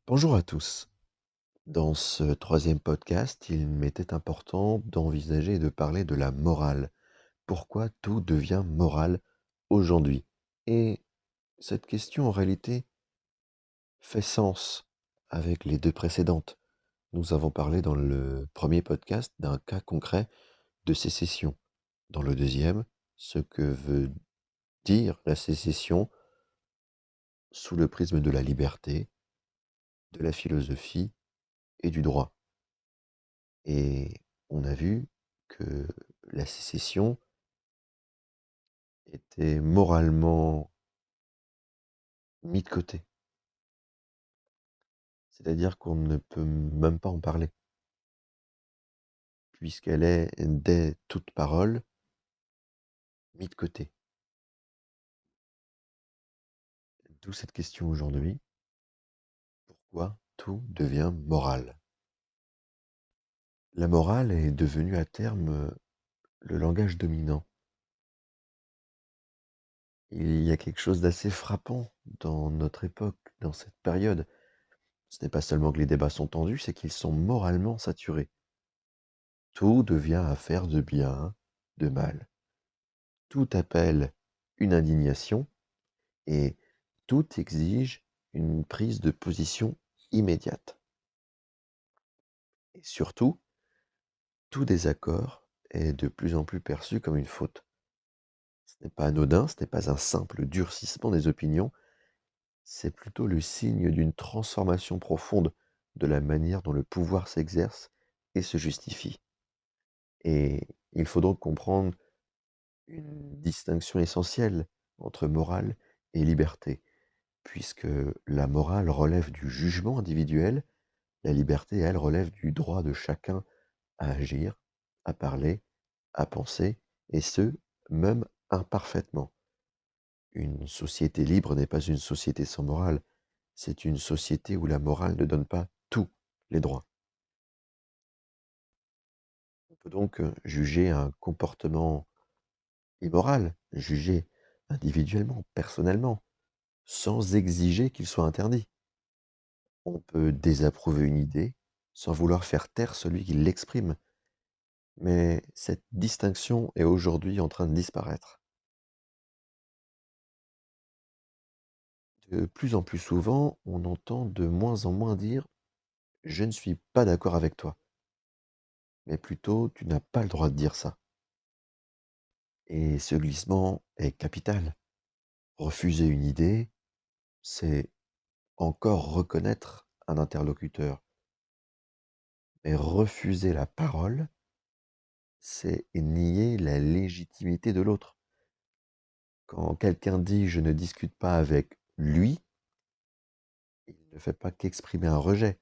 Bonjour à tous. Dans ce troisième podcast, il m'était important d'envisager et de parler de la morale. Pourquoi tout devient moral aujourd'hui? Et cette question, en réalité, fait sens avec les deux précédentes. Nous avons parlé dans le premier podcast d'un cas concret de sécession. Dans le deuxième, ce que veut dire la sécession sous le prisme de la liberté, de la philosophie et du droit. Et on a vu que la sécession était moralement mis de côté. C'est-à-dire qu'on ne peut même pas en parler, puisqu'elle est, dès toute parole, mis de côté. D'où cette question aujourd'hui, pourquoi tout devient moral? La morale est devenue à terme le langage dominant. Il y a quelque chose d'assez frappant dans notre époque, dans cette période. Ce n'est pas seulement que les débats sont tendus, c'est qu'ils sont moralement saturés. Tout devient affaire de bien, de mal. Tout appelle une indignation et tout exige une prise de position immédiate. Et surtout, tout désaccord est de plus en plus perçu comme une faute. Ce n'est pas anodin, ce n'est pas un simple durcissement des opinions, c'est plutôt le signe d'une transformation profonde de la manière dont le pouvoir s'exerce et se justifie. Et il faut donc comprendre une distinction essentielle entre morale et liberté, puisque la morale relève du jugement individuel, la liberté, elle, relève du droit de chacun à agir, à parler, à penser, et ce, même imparfaitement. Une société libre n'est pas une société sans morale, c'est une société où la morale ne donne pas tous les droits. On peut donc juger un comportement immoral, juger individuellement, personnellement, sans exiger qu'il soit interdit. On peut désapprouver une idée sans vouloir faire taire celui qui l'exprime, mais cette distinction est aujourd'hui en train de disparaître. De plus en plus souvent, on entend de moins en moins dire «Je ne suis pas d'accord avec toi», mais plutôt «Tu n'as pas le droit de dire ça». Et ce glissement est capital. Refuser une idée, c'est encore reconnaître un interlocuteur, mais refuser la parole, c'est nier la légitimité de l'autre. Quand quelqu'un dit: «Je ne discute pas avec lui», il ne fait pas qu'exprimer un rejet,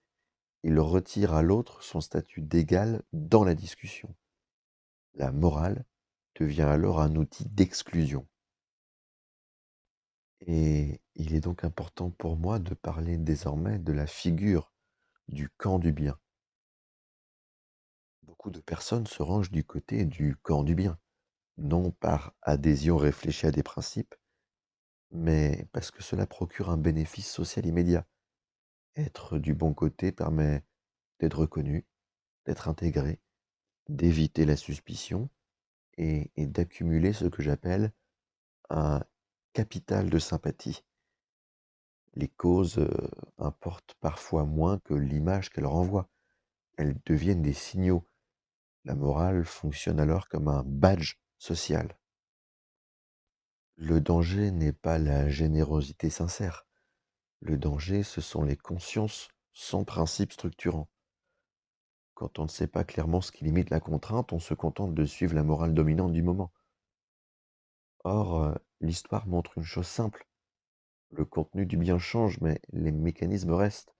il retire à l'autre son statut d'égal dans la discussion. La morale devient alors un outil d'exclusion. Et il est donc important pour moi de parler désormais de la figure du camp du bien. Beaucoup de personnes se rangent du côté du camp du bien, non par adhésion réfléchie à des principes, mais parce que cela procure un bénéfice social immédiat. Être du bon côté permet d'être reconnu, d'être intégré, d'éviter la suspicion et d'accumuler ce que j'appelle un capital de sympathie. Les causes importent parfois moins que l'image qu'elles renvoient. Elles deviennent des signaux. La morale fonctionne alors comme un badge social. Le danger n'est pas la générosité sincère. Le danger, ce sont les consciences sans principe structurant. Quand on ne sait pas clairement ce qui limite la contrainte, on se contente de suivre la morale dominante du moment. Or, l'histoire montre une chose simple. Le contenu du bien change, mais les mécanismes restent.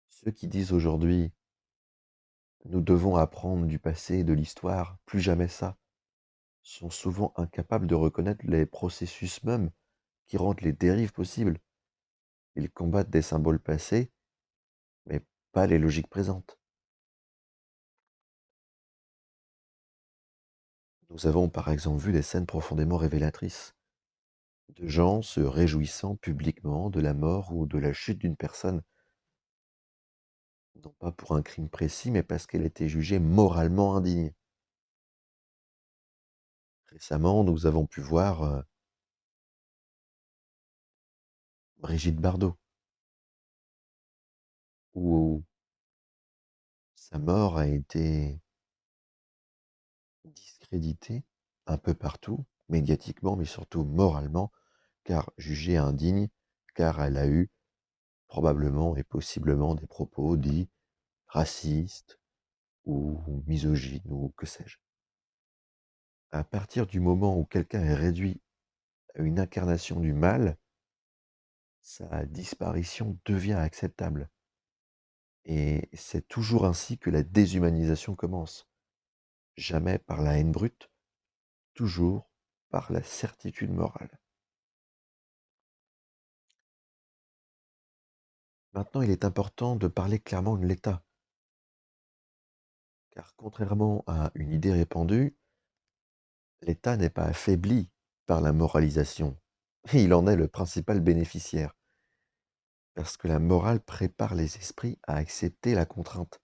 Ceux qui disent aujourd'hui: «Nous devons apprendre du passé et de l'histoire, plus jamais ça», sont souvent incapables de reconnaître les processus mêmes qui rendent les dérives possibles. Ils combattent des symboles passés, mais pas les logiques présentes. Nous avons par exemple vu des scènes profondément révélatrices, de gens se réjouissant publiquement de la mort ou de la chute d'une personne, non pas pour un crime précis, mais parce qu'elle était jugée moralement indigne. Récemment, nous avons pu voir, Brigitte Bardot, où sa mort a été discréditée un peu partout, médiatiquement, mais surtout moralement, car jugée indigne, car elle a eu probablement et possiblement des propos dits racistes ou misogynes ou que sais-je. À partir du moment où quelqu'un est réduit à une incarnation du mal, sa disparition devient acceptable. Et c'est toujours ainsi que la déshumanisation commence. Jamais par la haine brute, toujours par la certitude morale. Maintenant, il est important de parler clairement de l'État, car contrairement à une idée répandue, l'État n'est pas affaibli par la moralisation. Il en est le principal bénéficiaire, parce que la morale prépare les esprits à accepter la contrainte.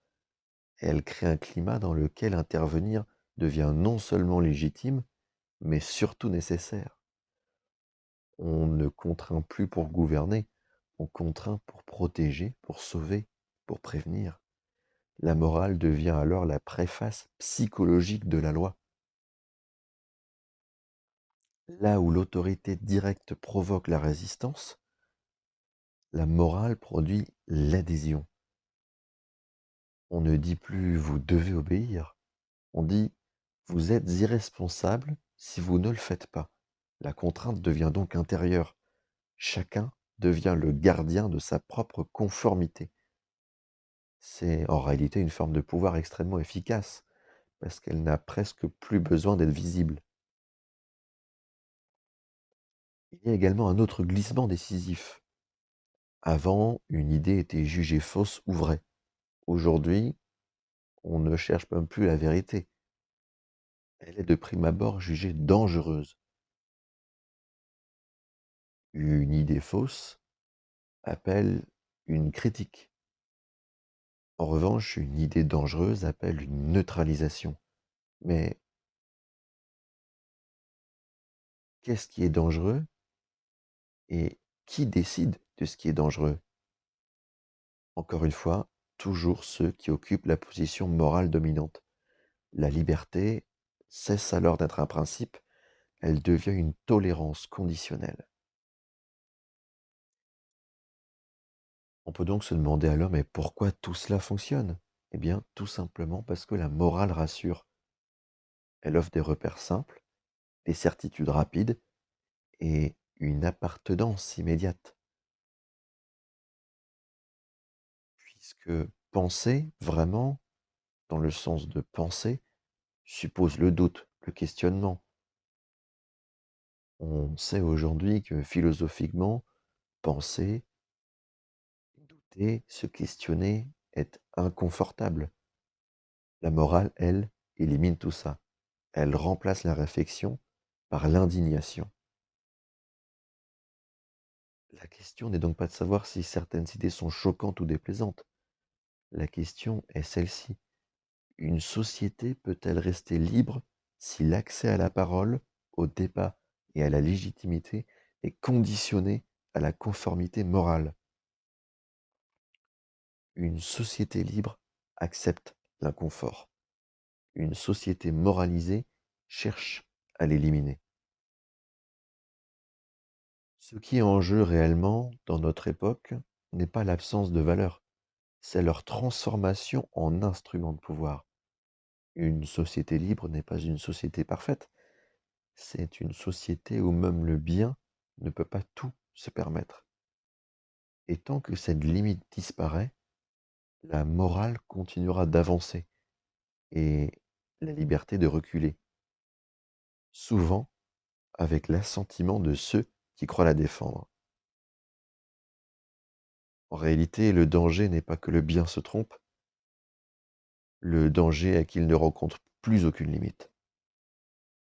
Et elle crée un climat dans lequel intervenir devient non seulement légitime, mais surtout nécessaire. On ne contraint plus pour gouverner, on contraint pour protéger, pour sauver, pour prévenir. La morale devient alors la préface psychologique de la loi. Là où l'autorité directe provoque la résistance, la morale produit l'adhésion. On ne dit plus vous devez obéir, on dit vous êtes irresponsable si vous ne le faites pas. La contrainte devient donc intérieure. Chacun devient le gardien de sa propre conformité. C'est en réalité une forme de pouvoir extrêmement efficace, parce qu'elle n'a presque plus besoin d'être visible. Il y a également un autre glissement décisif. Avant, une idée était jugée fausse ou vraie. Aujourd'hui, on ne cherche même plus la vérité. Elle est de prime abord jugée dangereuse. Une idée fausse appelle une critique. En revanche, une idée dangereuse appelle une neutralisation. Mais qu'est-ce qui est dangereux et qui décide de ce qui est dangereux? Encore une fois, toujours ceux qui occupent la position morale dominante. La liberté cesse alors d'être un principe, elle devient une tolérance conditionnelle. On peut donc se demander alors, mais pourquoi tout cela fonctionne? Eh bien, tout simplement parce que la morale rassure. Elle offre des repères simples, des certitudes rapides et une appartenance immédiate. Puisque penser, vraiment, dans le sens de penser, suppose le doute, le questionnement. On sait aujourd'hui que philosophiquement, penser, douter, se questionner est inconfortable. La morale, elle, élimine tout ça. Elle remplace la réflexion par l'indignation. La question n'est donc pas de savoir si certaines idées sont choquantes ou déplaisantes. La question est celle-ci. Une société peut-elle rester libre si l'accès à la parole, au débat et à la légitimité est conditionné à la conformité morale? Une société libre accepte l'inconfort. Une société moralisée cherche à l'éliminer. Ce qui est en jeu réellement dans notre époque n'est pas l'absence de valeurs, c'est leur transformation en instrument de pouvoir. Une société libre n'est pas une société parfaite, c'est une société où même le bien ne peut pas tout se permettre. Et tant que cette limite disparaît, la morale continuera d'avancer et la liberté de reculer, souvent avec l'assentiment de ceux qui croient la défendre. En réalité, le danger n'est pas que le bien se trompe, le danger est qu'il ne rencontre plus aucune limite.